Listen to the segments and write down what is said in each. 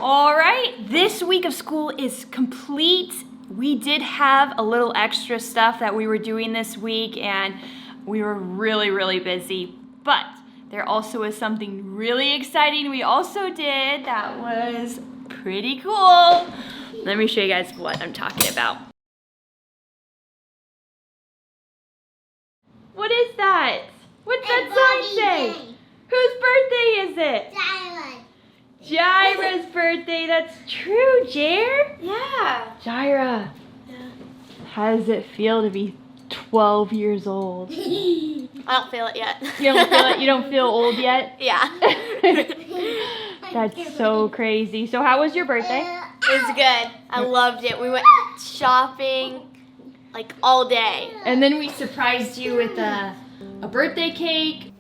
All right, this week of school is complete. We did have a little extra stuff that we were doing this week, and we were really busy. But there also is something really exciting we also did that was pretty cool. Let me show you guys what I'm talking about. What is that? What's that sign say? Whose birthday is it? Jirah's birthday. That's true, Jer? Yeah. Jirah. Yeah. How does it feel to be 12 years old? I don't feel it yet. You don't feel it? You don't feel old yet? Yeah. That's so crazy. So how was your birthday? It was good. I loved it. We went shopping like all day. And then we surprised you with a birthday cake.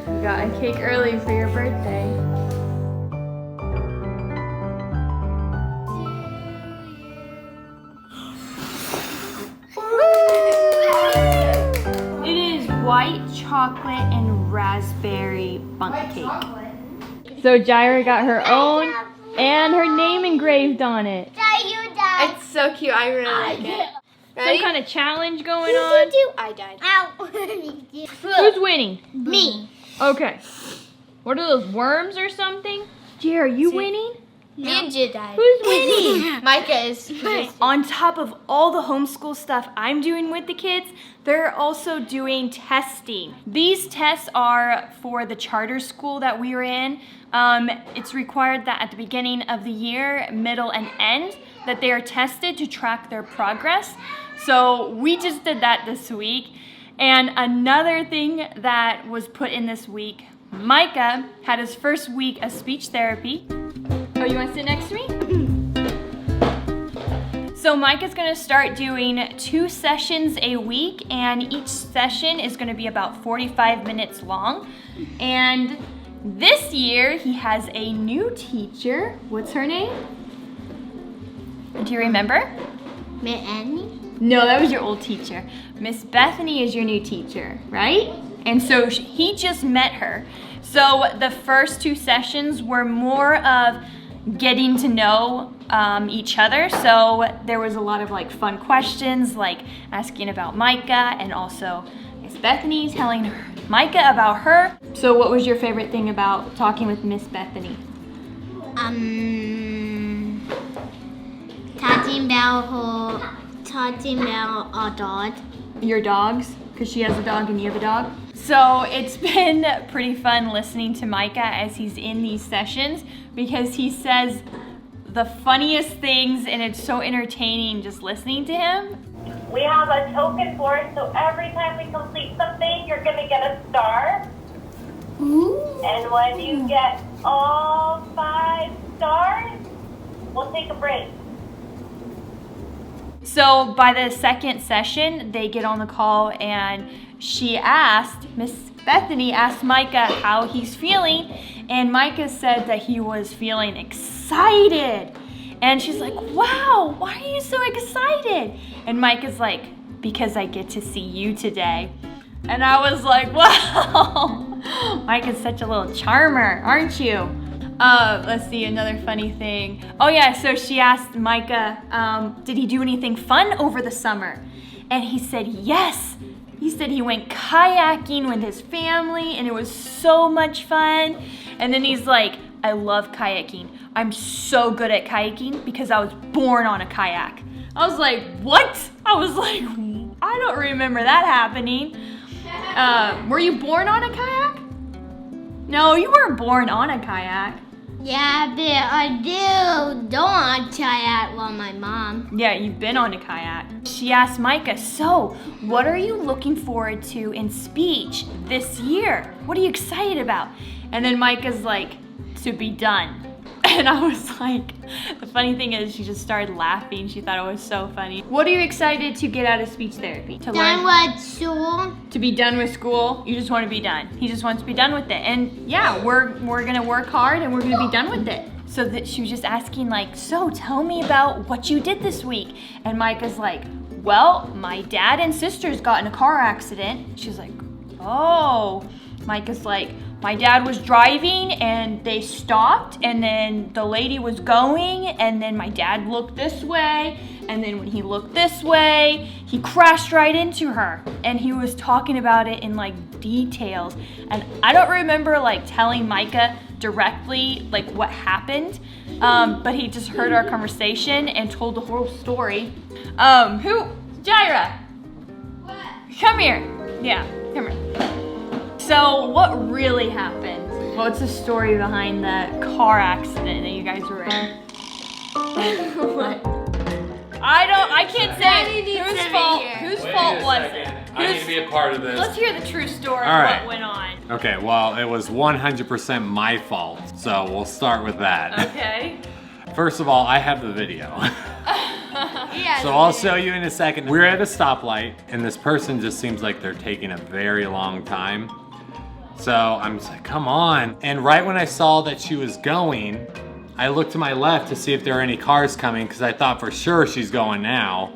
You got a cake early for your birthday. It is white chocolate and raspberry bundt cake. So Jirah got her own and her name engraved on it. It's so cute. I really like it. Ready? Some kind of challenge going on. I died. Who's winning? Me. Okay. What are those, worms or something? Jirah, are you winning? Me and Jid died. Who's winning? Micah is. On top of all the homeschool stuff I'm doing with the kids, they're also doing testing. These tests are for the charter school that we were in. It's required that at the beginning of the year, middle and end, that they are tested to track their progress. So we just did that this week. And another thing that was put in this week, Micah had his first week of speech therapy. Oh, you want to sit next to me? So Micah's gonna start doing 2 sessions a week, and each session is gonna be about 45 minutes long. And this year, he has a new teacher. What's her name? Do you remember? Miss Annie? No, that was your old teacher. Miss Bethany is your new teacher, right? And so he just met her. So the first 2 sessions were more of getting to know each other. So there was a lot of like fun questions, like asking about Micah, and also Miss Bethany telling Micah about her. So what was your favorite thing about talking with Miss Bethany? Talking about our dog. Your dogs, because she has a dog and you have a dog. So it's been pretty fun listening to Micah as he's in these sessions, because he says the funniest things, and it's so entertaining just listening to him. We have a token for it, so every time we complete something, you're gonna get a star. Ooh. And when you get all 5 stars, we'll take a break. So by the second session, they get on the call, and Miss Bethany asked Micah how he's feeling, and Micah said that he was feeling excited. And she's like, wow, why are you so excited? And Micah's like, because I get to see you today. And I was like, wow, Micah's such a little charmer, aren't you? Let's see, another funny thing. Oh yeah, so she asked Micah, did he do anything fun over the summer? And he said yes. He said he went kayaking with his family, and it was so much fun. And then he's like, I love kayaking. I'm so good at kayaking because I was born on a kayak. I was like, what? I was like, I don't remember that happening. Were you born on a kayak? No, you weren't born on a kayak. Yeah, but I don't kayak with my mom. Yeah, you've been on a kayak. She asked Micah, so what are you looking forward to in speech this year? What are you excited about? And then Micah's like, to be done. And I was like, the funny thing is she just started laughing. She thought it was so funny. What are you excited to get out of speech therapy? To Done learn? with school. To be done with school? You just want to be done. He just wants to be done with it. And yeah, we're gonna work hard and we're gonna be done with it. So that she was just asking like, so tell me about what you did this week. And Micah's like, well, my dad and sisters got in a car accident. She's like, oh. Micah's like, my dad was driving and they stopped, and then the lady was going, and then my dad looked this way, and then when he looked this way, he crashed right into her. And he was talking about it in like details. And I don't remember like telling Micah directly like what happened, but he just heard our conversation and told the whole story. Jirah? What? Come here. Yeah, come here. So what really happened? What's the story behind the car accident that you guys were in? What? I can't say whose fault. Whose fault was it? I need to be a part of this. Let's hear the true story All of right. what went on. Okay, well, it was 100% my fault, so we'll start with that. Okay. First of all, I have the video. Yeah, So I'll show you in a second. We're at a stoplight, and this person just seems like they're taking a very long time. So I'm just like, come on. And right when I saw that she was going, I looked to my left to see if there were any cars coming, because I thought for sure she's going now.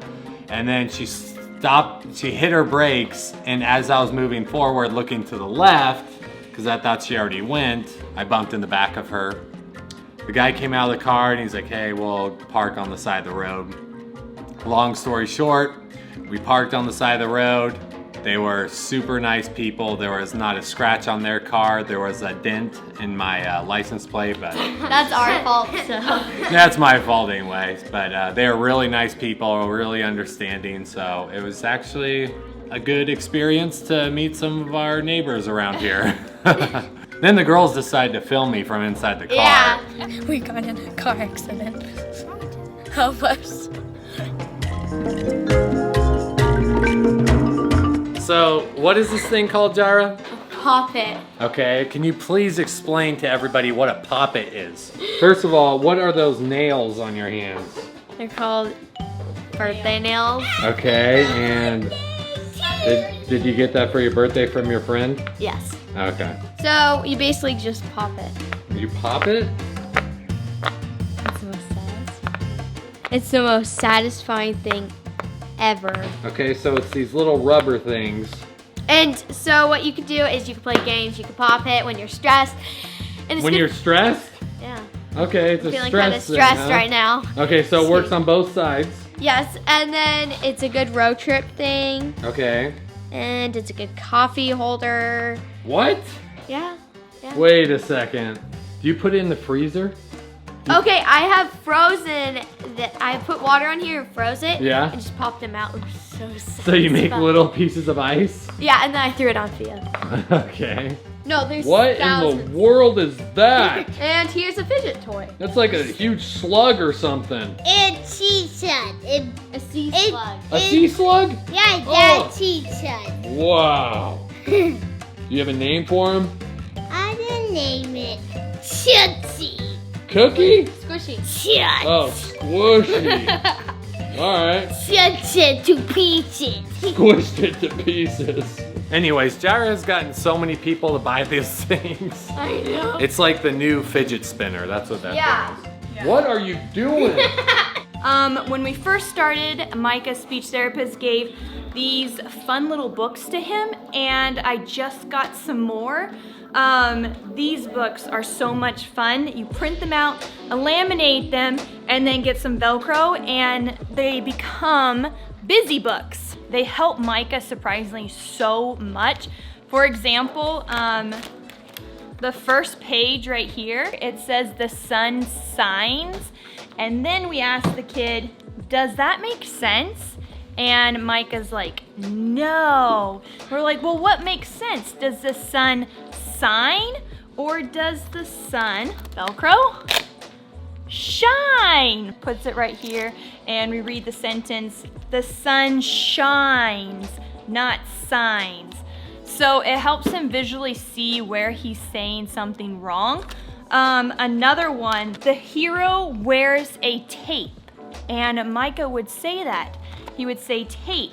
And then she stopped, she hit her brakes, and as I was moving forward looking to the left, because I thought she already went, I bumped in the back of her. The guy came out of the car and he's like, hey, we'll park on the side of the road. Long story short, we parked on the side of the road. They were super nice people. There was not a scratch on their car. There was a dent in my license plate, but That's our fault, so. that's my fault anyways. But they were really nice people, really understanding. So it was actually a good experience to meet some of our neighbors around here. Then the girls decided to film me from inside the car. Yeah. We got in a car accident. Help us. So what is this thing called, Jirah? Pop it. Okay, can you please explain to everybody what a poppet is? First of all, what are those nails on your hands? They're called birthday nails. Okay, and did you get that for your birthday from your friend? Yes. Okay. So you basically just pop it. You pop it? It's the most satisfying thing ever. Okay, so it's these little rubber things. And so what you can do is you can play games, you can pop it when you're stressed. And it's When good- you're stressed? Yeah. Okay, it's a Feeling stress kind of thing, stressed huh? right now. Okay, so it works on both sides. Yes, and then it's a good road trip thing. Okay. And it's a good coffee holder. What? Yeah. Wait a second. Do you put it in the freezer? Okay, I have frozen that I put water on here and froze it. Yeah. And just popped them out. It was so satisfying. So you make little pieces of ice? Yeah, and then I threw it on Sophia. Okay. No, there's What thousands. in the world is that? And here's a fidget toy. That's like a huge slug or something. It's Cheetah. A sea It- slug. A sea slug? Yeah, Oh. that's Cheetah. Wow. Do you have a name for him? I didn't name it Tootsie. Cookie? Squishy. Tootsie. Oh, squishy. All right. Tootsie to pieces. Squished it to pieces. Anyways, Jirah has gotten so many people to buy these things. I know. It's like the new fidget spinner. That's what that Yeah. thing is. What are you doing? When we first started, Micah's speech therapist gave these fun little books to him, and I just got some more. These books are so much fun. You print them out, laminate them, and then get some Velcro, and they become busy books. They help Micah surprisingly so much. For example, the first page right here, it says the sun shines. And then we ask the kid, does that make sense? And Micah's like, no. We're like, well, what makes sense? Does the sun shine or does the sun, Velcro, shine? Puts it right here and we read the sentence, the sun shines, not signs. So it helps him visually see where he's saying something wrong. Another one, the hero wears a tape. And Micah would say that. He would say tape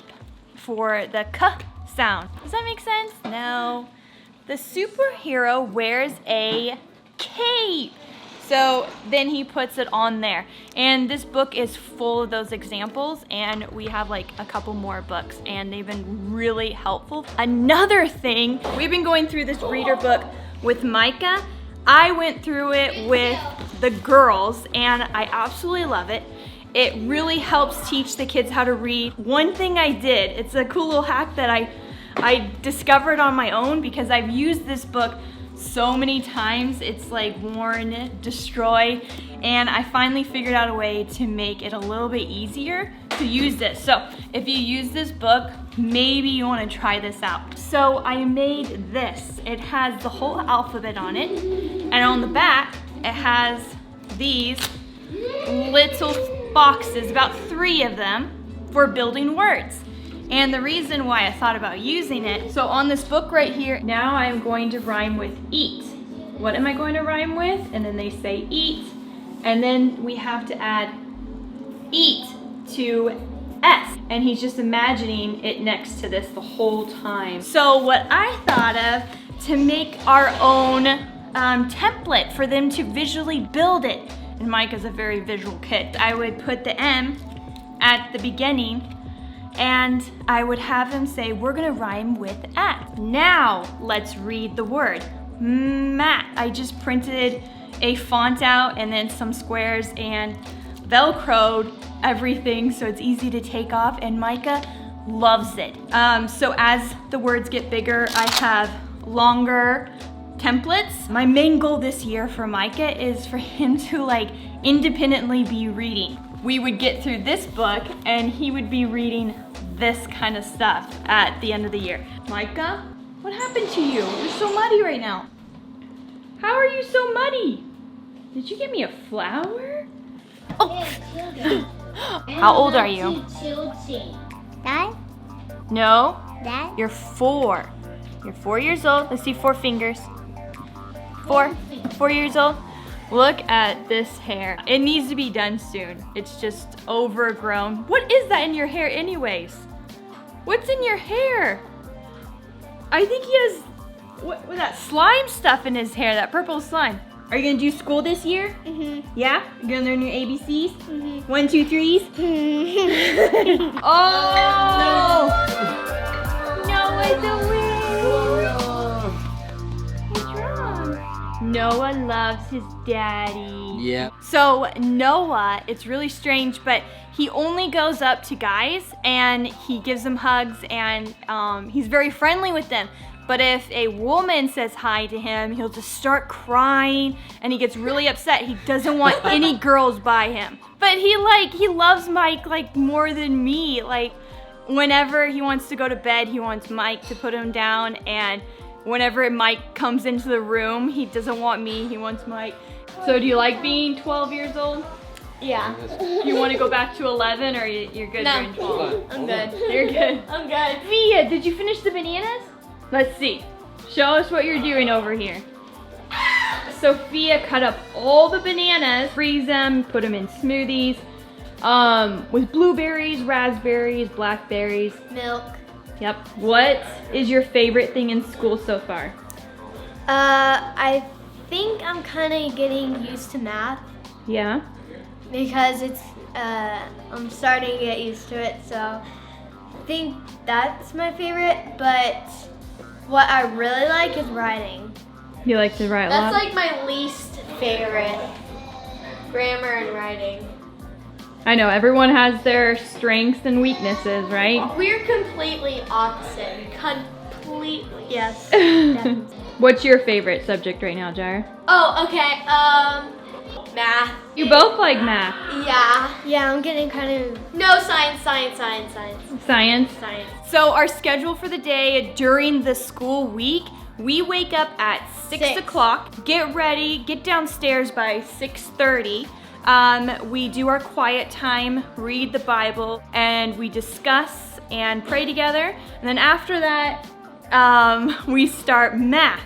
for the k sound. Does that make sense? No. The superhero wears a cape. So then he puts it on there. And this book is full of those examples, and we have like a couple more books, and they've been really helpful. Another thing, we've been going through this reader book with Micah. I went through it with the girls and I absolutely love it. It really helps teach the kids how to read. One thing I did, it's a cool little hack that I discovered on my own because I've used this book so many times. It's like warn, destroy, and I finally figured out a way to make it a little bit easier to use this. So if you use this book, maybe you want to try this out. So I made this. It has the whole alphabet on it, and on the back it has these little boxes, about 3 of them, for building words. And the reason why I thought about using it, so on this book right here, now I'm going to rhyme with eat. What am I going to rhyme with? And then they say eat, and then we have to add eat to S. And he's just imagining it next to this the whole time. So what I thought of to make our own template for them to visually build it, and Micah's a very visual kid, I would put the M at the beginning and I would have them say, we're gonna rhyme with at. Now let's read the word, mat. I just printed a font out and then some squares and Velcroed everything so it's easy to take off, and Micah loves it. So as the words get bigger, I have longer templates. My main goal this year for Micah is for him to like independently be reading. We would get through this book and he would be reading this kind of stuff at the end of the year. Micah, what happened to you? You're so muddy right now. How are you so muddy? Did you get me a flower? Oh. How old are you? Dad? No, Dad? you're 4. You're 4 years old. Let's see 4 fingers. 4 years old. Look at this hair. It needs to be done soon. It's just overgrown. What is that in your hair anyways? What's in your hair? I think he has, what that slime stuff in his hair, that purple slime. Are you gonna do school this year? Mm-hmm. Yeah? You're gonna learn your ABCs? Mm-hmm. 1, 2, 3s? Mm-hmm. Oh! Noah's away! What's wrong? Noah loves his daddy. Yeah. So Noah, it's really strange, but he only goes up to guys and he gives them hugs and he's very friendly with them. But if a woman says hi to him, he'll just start crying and he gets really upset. He doesn't want any girls by him. But he loves Mike like more than me. Like whenever he wants to go to bed, he wants Mike to put him down, and whenever Mike comes into the room, he doesn't want me, he wants Mike. So do you like being 12 years old? Yeah. You want to go back to 11 or you're good No. during 12? I'm good. You're good. I'm good. Sophia, did you finish the bananas? Let's see. Show us what you're doing over here. Sophia cut up all the bananas, freeze them, put them in smoothies with blueberries, raspberries, blackberries. Milk. Yep. What is your favorite thing in school so far? I think I'm kind of getting used to math Yeah? because it's, I'm starting to get used to it, so I think that's my favorite, but what I really like is writing. You like to write a lot? That's like my least favorite, grammar and writing. I know, everyone has their strengths and weaknesses, right? We're completely opposite, completely. Yes. What's your favorite subject right now, Jirah? Oh, okay, math. You both like math. Yeah, I'm getting kind of, no, science. Science? Science. So our schedule for the day during the school week, we wake up at 6 o'clock, get ready, get downstairs by 6:30. We do our quiet time, read the Bible, and we discuss and pray together. And then after that, we start math.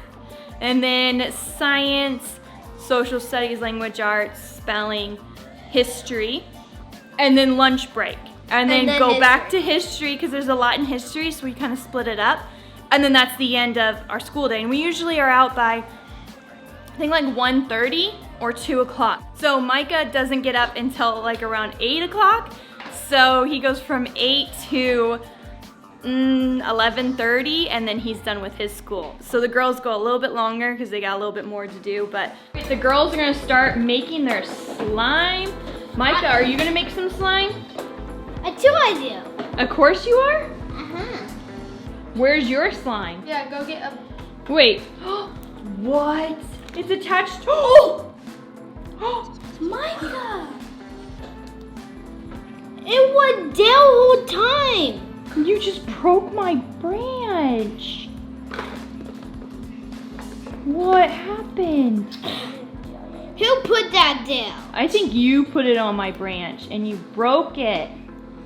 And then science, social studies, language arts, spelling, history, and then lunch break. And then go back to history because there's a lot in history, so we kind of split it up. And then that's the end of our school day. And we usually are out by, I think like 1:30 or 2 o'clock. So Micah doesn't get up until like around 8 o'clock. So he goes from 8 to 11:30, and then he's done with his school. So the girls go a little bit longer because they got a little bit more to do, but the girls are gonna start making their slime. Micah, are you gonna make some slime? I do, I do. Of course you are. Uh-huh. Where's your slime? Yeah, go get a. Wait. What? It's attached. Oh! Micah! It was there the whole time. You just broke my branch. What happened? Who put that there? I think you put it on my branch and you broke it.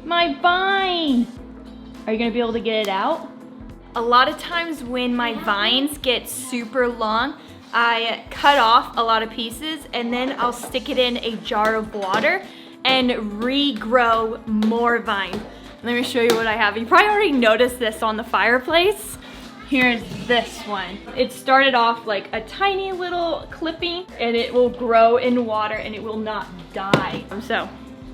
My vine. Are you gonna be able to get it out? A lot of times when my vines get super long, I cut off a lot of pieces and then I'll stick it in a jar of water and regrow more vines. Let me show you what I have. You probably already noticed this on the fireplace. Here's this one. It started off like a tiny little clipping and it will grow in water and it will not die. So,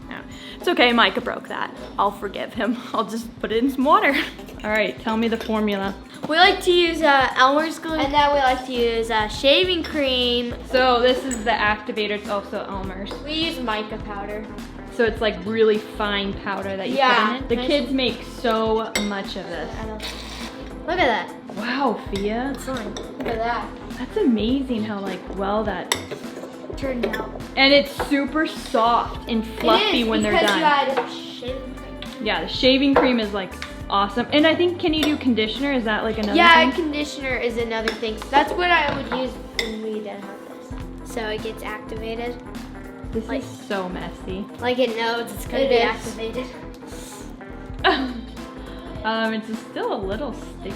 yeah. It's okay, Micah broke that. I'll forgive him. I'll just put it in some water. All right, tell me the formula. We like to use Elmer's glue, and then we like to use shaving cream. So this is the activator, it's also Elmer's. We use Micah powder. So it's like really fine powder that you put in it. The kids make so much of this. Look at that. Wow, Fia. Look at that. That's amazing how like well that Turned out. and it's super soft and fluffy when they're because done. you add shaving cream. Yeah, the shaving cream is like awesome. And I think, can you do conditioner? Is that like another Yeah, thing? conditioner is another thing. That's what I would use when we didn't have this. So it gets activated. This like- is so messy. Like it knows it's gonna be activated. It's still a little sticky.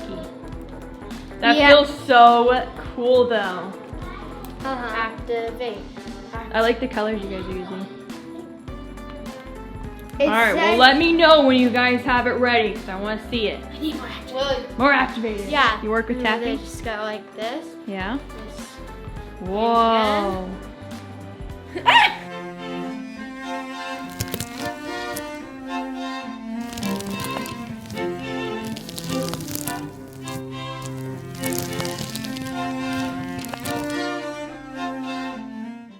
That Yeah. feels so cool though. Activate. I like the colors you guys are using. It Alright, well says- let me know when you guys have it ready because I want to see it. Well, More activated. yeah. You work with And then tapping? they just go like this. Yeah. Whoa.